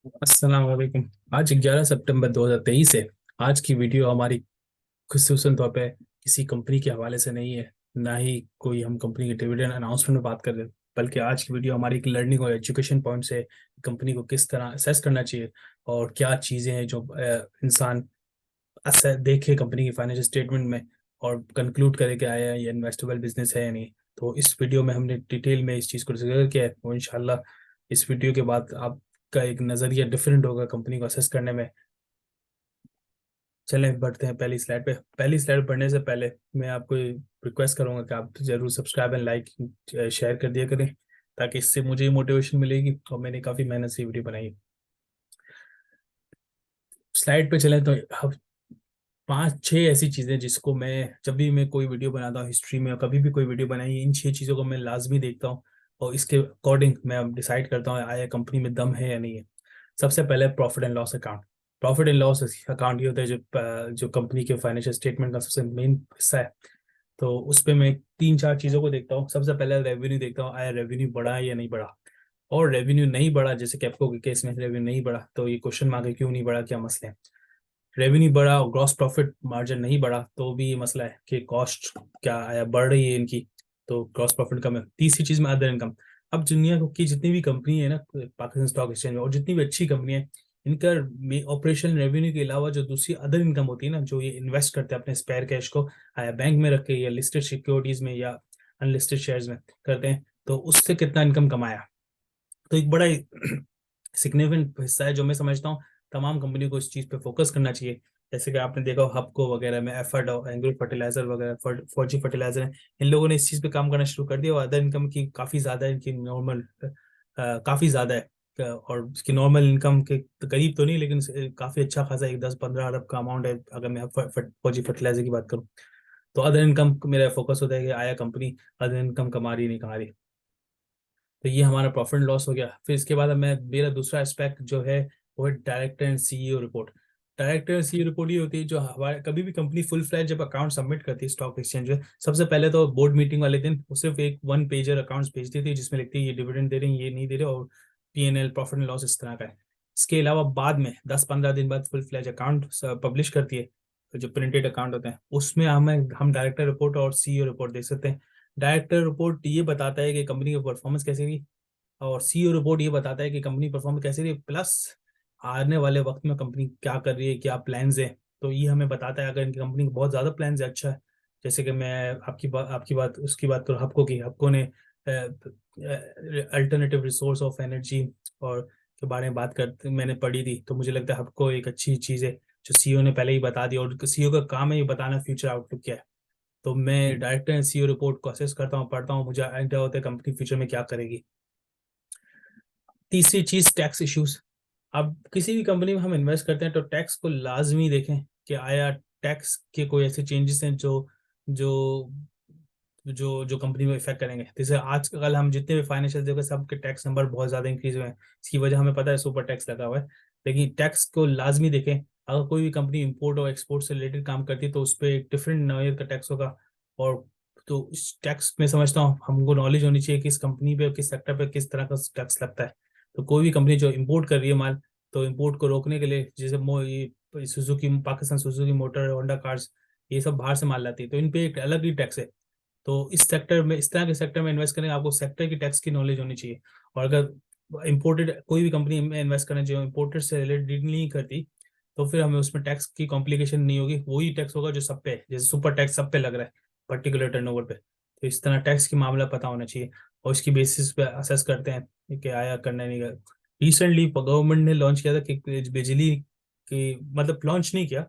अस्सलाम वालेकुम। आज 11 सितंबर 2023 है। आज की वीडियो हमारी खुसूसन तौर पे किसी कंपनी के हवाले से नहीं है, ना ही कोई हम कंपनी के डिविडेंड अनाउंसमेंट में बात कर रहे हैं, बल्कि आज की वीडियो हमारी एक लर्निंग और एजुकेशन पॉइंट से कंपनी को किस तरह असेस करना चाहिए और क्या चीज़ें हैं जो इंसान देखे कंपनी की फाइनेंशियल स्टेटमेंट में और कंक्लूड करे कि आया ये इन्वेस्टेबल बिजनेस है या नहीं। तो इस वीडियो में हमने डिटेल में इस चीज़ को जिक्र किया है और इंशाल्लाह इस वीडियो के बाद आपका एक नज़रिया डिफरेंट होगा कंपनी को असेस करने में। चलें बढ़ते हैं पहली स्लाइड पे। पहली स्लाइड पढ़ने से पहले मैं आपको रिक्वेस्ट करूंगा कि आप जरूर सब्सक्राइब एंड लाइक शेयर कर दिया करें, ताकि इससे मुझे मोटिवेशन मिलेगी और मैंने काफ़ी मेहनत से वीडियो बनाई है। स्लाइड पे चलें तो अब पांच छह ऐसी चीजें जिसको मैं जब भी मैं कोई वीडियो बनाता हूँ हिस्ट्री में और कभी भी कोई वीडियो बनाई, इन छह चीजों को मैं लाजमी देखता हूँ और इसके अकॉर्डिंग मैं अब डिसाइड करता हूँ आया कंपनी में दम है या नहीं है। सबसे पहले profit and loss account. Profit and loss account ये होता है जो कंपनी के फाइनेंशियल स्टेटमेंट का सबसे मेन हिस्सा है। तो उस पर मैं तीन चार चीज़ों को देखता हूँ। सबसे पहले रेवेन्यू देखता हूँ, आया रेवेन्यू बढ़ा है या नहीं बढ़ा। और रेवेन्यू नहीं बढ़ा, जैसे कैप्को के केस में रेवेन्यू नहीं बढ़ा, तो ये क्वेश्चन मार्क है क्यों नहीं बढ़ा, क्या मसले हैं। रेवेन्यू बढ़ा और ग्रॉस प्रॉफिट मार्जिन नहीं बढ़ा तो भी ये मसला है कि कॉस्ट क्या आया बढ़ रही है इनकी, तो ग्रॉस प्रॉफिट कम है। तीसरी चीज में अदर इनकम। अब दुनिया की जितनी भी कंपनी है ना पाकिस्तान स्टॉक एक्सचेंज में, और जितनी भी अच्छी कंपनी है, इनका ऑपरेशन रेवेन्यू के अलावा जो दूसरी अदर इनकम होती है ना, जो ये इन्वेस्ट करते हैं अपने स्पेयर कैश को आया बैंक में रख के या लिस्टेड सिक्योरिटीज में या अनलिस्टेड शेयर्स में करते हैं, तो उससे कितना इनकम कमाया। तो एक बड़ा सिग्निफिकेंट हिस्सा है जो मैं समझता हूँ तमाम कंपनियों को इस चीज़ पे फोकस करना चाहिए। जैसे कि आपने देखा हबको वगैरह में एफर्ट और एंग्रो फर्टिलाइजर वगैरह फौजी फर्टिलाइजर है, इन लोगों ने इस चीज़ पे काम करना शुरू कर दिया और अदर इनकम की काफ़ी ज़्यादा इनकी नॉर्मल काफ़ी ज़्यादा है। और इसकी नॉर्मल इनकम के करीब तो नहीं, लेकिन काफ़ी अच्छा खासा एक 10-15 अरब का अमाउंट है अगर मैं फौजी फर्टिलाइजर की बात करूँ। तो अदर इनकम मेरा फोकस होता है कि आया कंपनी अदर इनकम कमा रही नहीं कमा रही। तो ये हमारा प्रॉफिट एंड लॉस हो गया। फिर इसके बाद मैं मेरा दूसरा एस्पेक्ट जो है वो है director and CEO report. Director and CEO report ये होती है जो हमारे कभी भी कंपनी फुल फ्लैज जब अकाउंट सबमिट करती है स्टॉक एक्सचेंज में, सबसे पहले तो बोर्ड मीटिंग वाले दिन वो सिर्फ एक वन पेजर अकाउंट्स भेजती थी जिसमें लिखती है ये डिविडेंड दे रहे हैं, ये नहीं दे रहे, और P&L प्रॉफिट एंड लॉस इस तरह का है। इसके अलावा बाद में 10-15 दिन बाद फुल फ्लैज अकाउंट पब्लिश करती है, तो जो प्रिंटेड अकाउंट होते हैं उसमें हम डायरेक्टर रिपोर्ट और सीईओ रिपोर्ट देख सकते हैं। डायरेक्टर रिपोर्ट ये बताता है कि कंपनी की परफॉर्मेंस कैसी रही, और सीईओ रिपोर्ट ये बताता है कि कंपनी परफॉर्म कैसे रही, प्लस आने वाले वक्त में कंपनी क्या कर रही है, क्या प्लान्स है। तो ये हमें बताता है अगर इनकी कंपनी के बहुत ज़्यादा प्लान्स है, अच्छा है। जैसे कि मैं आपकी बात उसकी बात करूँ, हबको की। हबको ने अल्टरनेटिव रिसोर्स ऑफ एनर्जी और के बारे में बात करते मैंने पढ़ी थी, तो मुझे लगता है हबको एक अच्छी चीज़ है जो सीईओ ने पहले ही बता दी, और सीईओ का काम है ये बताना फ्यूचर आउटलुक क्या है। तो मैं डायरेक्टर एंड सीईओ रिपोर्ट को असेस करता हूँ, पढ़ता हूँ, मुझे आइडिया होता है कंपनी फ्यूचर में क्या करेगी। तीसरी चीज टैक्स इश्यूज। अब किसी भी कंपनी में हम इन्वेस्ट करते हैं तो टैक्स को लाजमी देखें कि आया टैक्स के कोई ऐसे चेंजेस हैं जो जो जो जो कंपनी में इफेक्ट करेंगे। जैसे आजकल हम जितने भी फाइनेंशियल देखो सबके टैक्स नंबर बहुत ज्यादा इंक्रीज हुए हैं। इसकी वजह हमें पता है सुपर टैक्स लगा हुआ है, लेकिन टैक्स को लाजमी देखें। अगर कोई भी कंपनी इंपोर्ट और एक्सपोर्ट से रिलेटेड काम करती है तो उस पर एक डिफरेंट नॉयर का टैक्स होगा। और तो इस टैक्स में समझता हूँ हमको नॉलेज होनी चाहिए किस कंपनी पे किस सेक्टर पे किस तरह का टैक्स लगता है। तो कोई भी कंपनी जो इंपोर्ट कर रही है माल, तो इंपोर्ट को रोकने के लिए जैसे ये Suzuki Pakistan Suzuki motor Honda cars ये सब बाहर से माल लाती है, तो इन पे एक अलग ही टैक्स है। तो इस सेक्टर में इस तरह के सेक्टर में इन्वेस्ट करें आपको सेक्टर की टैक्स की नॉलेज होनी चाहिए। और अगर इम्पोर्टेड कोई भी कंपनी में इन्वेस्ट करना जो इम्पोर्टेड से रिलेटेड नहीं करती, तो फिर हमें उसमें टैक्स की कॉम्प्लिकेशन नहीं होगी, वही टैक्स होगा जो सब पे है, जैसे सुपर टैक्स सब पे लग रहा है पर्टिकुलर टर्नओवर पे। तो इस तरह टैक्स की मामला पता होना चाहिए और इसकी बेसिस पे असेस करते हैं कि आया करना नहीं कर। रिसेंटली गवर्नमेंट ने लॉन्च किया था कि बिजली की मतलब लॉन्च नहीं किया,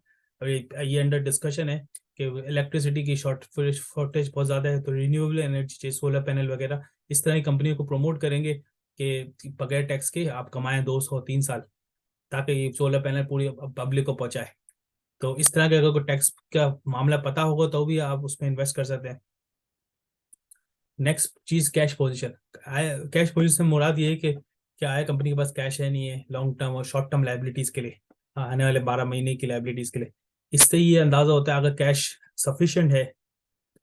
अभी ये अंडर डिस्कशन है कि इलेक्ट्रिसिटी की शॉर्टेज बहुत ज़्यादा है, तो रिन्यूएबल एनर्जी चाहिए, सोलर पैनल वगैरह इस तरह की कंपनियों को प्रमोट करेंगे कि बगैर टैक्स के आप कमाएं 203 साल, ताकि ये सोलर पैनल पूरी पब्लिक को पहुंचाए। तो इस तरह के अगर कोई टैक्स का मामला पता होगा तो भी आप उसमें इन्वेस्ट कर सकते हैं। नेक्स्ट चीज कैश पोजीशन। कैश पोजीशन मुराद ये है कि क्या है कंपनी के पास कैश है नहीं है लॉन्ग टर्म और शॉर्ट टर्म लाइबिलिटीज के लिए, आने वाले 12 महीने की लाइबिलिटीज के लिए। इससे ये अंदाजा होता है अगर कैश सफिशिएंट है,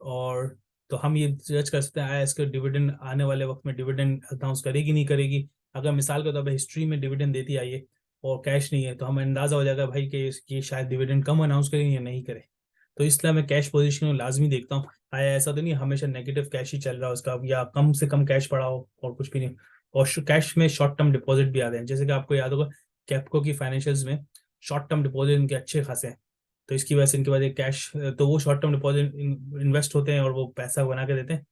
और तो हम ये जज कर सकते हैं आया इसके डिविडेंड आने वाले वक्त में डिविडेंड अनाउंस करेगी नहीं करेगी। अगर मिसाल के तौर पर हिस्ट्री में डिविडेंड देती आई है और कैश नहीं है, तो हमें अंदाजा हो जाएगा भाई कि ये शायद डिविडेंड कम अनाउंस करें या नहीं करें। तो इसलिए मैं कैश पोजीशन को लाजमी देखता हूँ। आया ऐसा तो नहीं हमेशा नेगेटिव कैश ही चल रहा है उसका, या कम से कम कैश पड़ा हो और कुछ भी नहीं। और कैश में शॉर्ट टर्म डिपॉजिट भी आते हैं, जैसे कि आपको याद होगा कैप्को की फाइनेंशियल्स में शॉर्ट टर्म डिपॉजिट इनके अच्छे खासे हैं। तो इसकी वजह से इनके पास एक कैश, तो वो शॉर्ट टर्म डिपॉजिट इन्वेस्ट होते हैं और वो पैसा बना के देते हैं।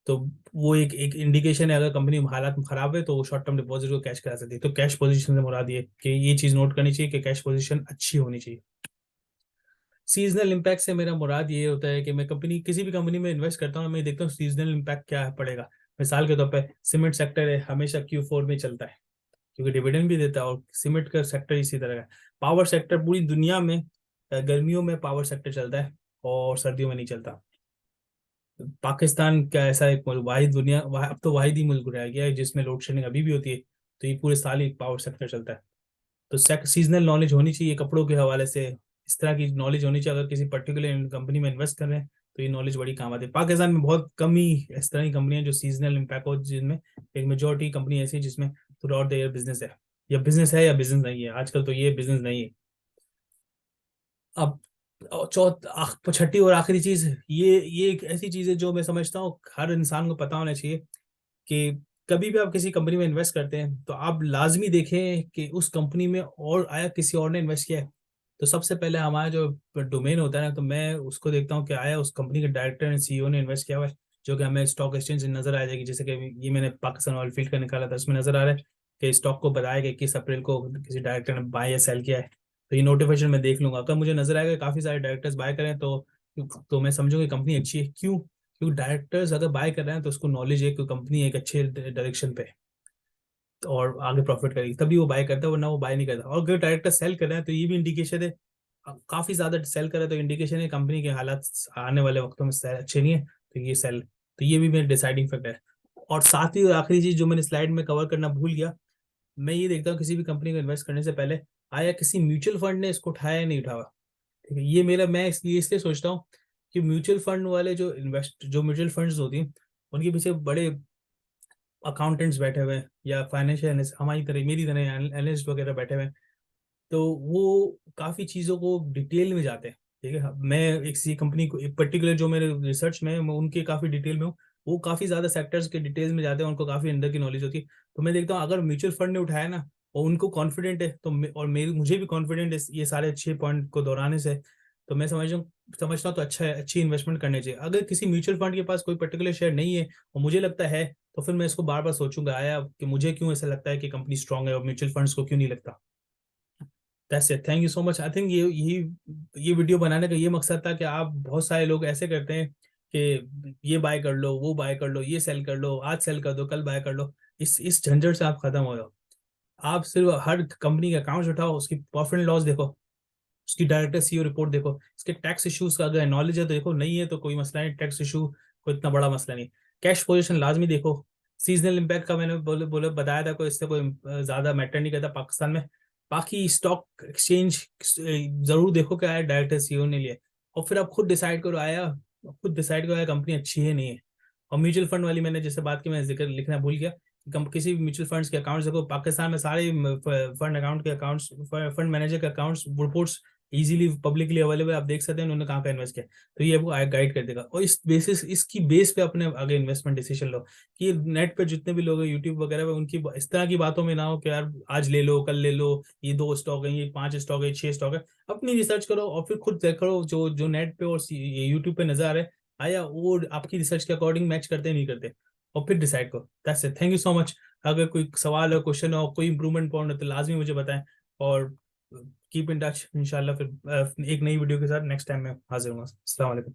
तो वो एक इंडिकेशन है, अगर कंपनी में हालात खराब है तो वो शॉर्ट टर्म डिपॉजिट को कैश करा सकती है। तो कैश पोजीशन से मुराद ये कि ये चीज नोट करनी चाहिए कि कैश पोजीशन अच्छी होनी चाहिए। सीजनल इम्पैक्ट से मेरा मुराद ये होता है कि मैं कंपनी किसी भी कंपनी में इन्वेस्ट करता हूँ, मैं देखता हूँ सीजनल इम्पैक्ट क्या पड़ेगा। मिसाल के तौर पर सीमेंट सेक्टर है, हमेशा Q4 में चलता है क्योंकि डिविडेंड भी देता है, और सीमेंट का सेक्टर इसी तरह का। पावर सेक्टर पूरी दुनिया में गर्मियों में पावर सेक्टर चलता है और सर्दियों में नहीं चलता। पाकिस्तान का ऐसा एक मुल्क, वाहिद दुनिया अब तो वाहिद ही मुल्क रह गया है जिसमें लोड शेडिंग अभी भी होती है। तो ये पूरे साल ही पावर सेक्टर चलता है। तो सीजनल नॉलेज होनी चाहिए कपड़ों के हवाले से, इस तरह की नॉलेज होनी चाहिए। अगर किसी पर्टिकुलर कंपनी में इन्वेस्ट कर रहे हैं तो ये नॉलेज बड़ी काम आती है। पाकिस्तान में बहुत कम ही इस तरह की कंपनियां जो सीजनल इम्पैक्ट हो, जिनमें एक मेजोरिटी कंपनी ऐसी है जिसमें through out the year business है, या बिजनेस है या बिजनेस नहीं है। आजकल तो ये बिजनेस नहीं है। अब छठी और आखिरी चीज, ये एक ऐसी चीज है जो मैं समझता हूँ हर इंसान को पता होना चाहिए कि कभी भी आप किसी कंपनी में इन्वेस्ट करते हैं तो आप लाजमी देखें कि उस कंपनी में और आया किसी और ने इन्वेस्ट किया है। तो सबसे पहले हमारा जो डोमेन होता है ना, तो मैं उसको देखता हूँ कि आया उस कंपनी के डायरेक्टर ने, CEO ने इन्वेस्ट किया हुआ है, जो कि हमें स्टॉक एक्सचेंज से नजर आ जाएगी। जैसे कि ये मैंने पाकिस्तान ऑयल फील्ड का निकाला था, उसमें नजर आ रहा है कि स्टॉक को बताया कि 21 अप्रैल को किसी डायरेक्टर ने बाय या सेल किया है। तो ये नोटिफिकेशन मैं देख लूंगा, अगर मुझे नजर आएगा काफी सारे डायरेक्टर्स बाय करें तो मैं समझूंगी कंपनी अच्छी है। क्यों? क्योंकि डायरेक्टर्स अगर बाय कर रहे हैं तो उसको नॉलेज है कि कंपनी एक अच्छे डायरेक्शन पे है और आगे प्रॉफिट करेगी, तभी वो बाय करता है, वरना वो बाय नहीं करता। और अगर डायरेक्टर सेल कर रहे हैं तो ये भी इंडिकेशन है, काफी ज्यादा सेल कर रहे हैं तो इंडिकेशन है कंपनी के हालात आने वाले वक्तों में अच्छे नहीं है, तो ये सेल। तो ये भी मेरा डिसाइडिंग फैक्टर है। और साथ ही आखिरी चीज जो मैंने स्लाइड में कवर करना भूल गया, मैं ये देखता हूँ किसी भी कंपनी को इन्वेस्ट करने से पहले आया किसी म्यूचुअल फंड ने इसको उठाया या नहीं उठाया। ठीक है, ये मेरा, मैं इसलिए सोचता हूँ कि म्यूचुअल फंड वाले जो म्यूचुअल फंड्स होती हैं उनके पीछे बड़े अकाउंटेंट्स बैठे हुए हैं, या फाइनेंशियल हमारी तरह मेरी तरह एनालिस्ट वगैरह बैठे हुए हैं। तो वो काफ़ी चीज़ों को डिटेल में जाते हैं। ठीक है, मैं एक सी कंपनी को एक पर्टिकुलर जो मेरे रिसर्च में है, मैं उनके काफ़ी डिटेल में हूँ। वो काफ़ी ज़्यादा सेक्टर्स के डिटेल्स में जाते हैं, उनको काफ़ी अंदर की नॉलेज होती है। तो मैं देखता हूँ अगर म्यूचुअल फंड ने उठाया ना और उनको कॉन्फिडेंट है तो और मेरी मुझे भी कॉन्फिडेंट है ये सारे अच्छे पॉइंट को दोहराने से, तो मैं समझता हूँ तो अच्छा है, अच्छी इन्वेस्टमेंट करनी चाहिए। अगर किसी म्यूचुअल फंड के पास कोई पर्टिकुलर शेयर नहीं है और मुझे लगता है, तो फिर मैं इसको बार बार सोचूंगा आया कि मुझे क्यों ऐसा लगता है कि कंपनी स्ट्रांग है और म्यूचुअल फंड्स को क्यों नहीं लगता। That's it, thank you so much. I think ये वीडियो बनाने का ये मकसद था कि आप, बहुत सारे लोग ऐसे करते हैं कि ये बाय कर लो, वो बाय कर लो, ये सेल कर लो, आज सेल कर दो, कल बाय कर लो। इस झंझट से आप खत्म हो जाओ। आप सिर्फ हर कंपनी के अकाउंट्स उठाओ, उसकी प्रॉफिट एंड लॉस देखो, उसकी डायरेक्टर CEO रिपोर्ट देखो, इसके टैक्स इश्यूज का अगर नॉलेज है तो देखो, नहीं है तो कोई मसला नहीं, टैक्स इशू कोई इतना बड़ा मसला नहीं। कैश पोजीशन लाजमी देखो। सीजनल इम्पैक्ट का मैंने बोले बोले बताया था, कोई इससे कोई ज्यादा मैटर नहीं करता पाकिस्तान में। बाकी स्टॉक एक्सचेंज जरूर देखो क्या है डायरेक्टर CEO ने लिया, और फिर आप खुद डिसाइड करो आया कंपनी अच्छी है नहीं है। और म्यूचुअल फंड वाली मैंने जैसे बात की, मैं जिक्र लिखना भूल गया, किसी भी म्यूचुअल फंड्स के अकाउंट्स देखो, पाकिस्तान में सारे फंड अकाउंट के अकाउंट्स, फंड मैनेजर के accounts reports easily publicly available, आप देख सकते हैं उन्होंने कहाँ का इन्वेस्ट किया। तो ये आपको गाइड कर देगा, और इसकी बेस पे अपने आगे इन्वेस्टमेंट डिसीजन लो। कि नेट पे जितने भी लोग हैं यूट्यूब वगैरह पे, उनकी इस तरह की बातों में ना हो कि यार आज ले लो, कल ले लो, ये 2 स्टॉक है, ये 5 स्टॉक है, 6 स्टॉक है। अपनी रिसर्च करो और फिर खुद चेक करो जो जो नेट पे और यूट्यूब पे नजर आ रहा है, आया वो आपकी रिसर्च के अकॉर्डिंग मैच करते नहीं करते, और फिर डिसाइड करो। That's it, thank you so much. अगर कोई सवाल हो, क्वेश्चन हो, कोई इंप्रूवमेंट पॉइंट हो तो लाजमी मुझे बताएं। और कीप इन टच, इंशाल्लाह फिर एक नई वीडियो के साथ नेक्स्ट टाइम मैं हाजिर हूँ। अस्सलाम वालेकुम।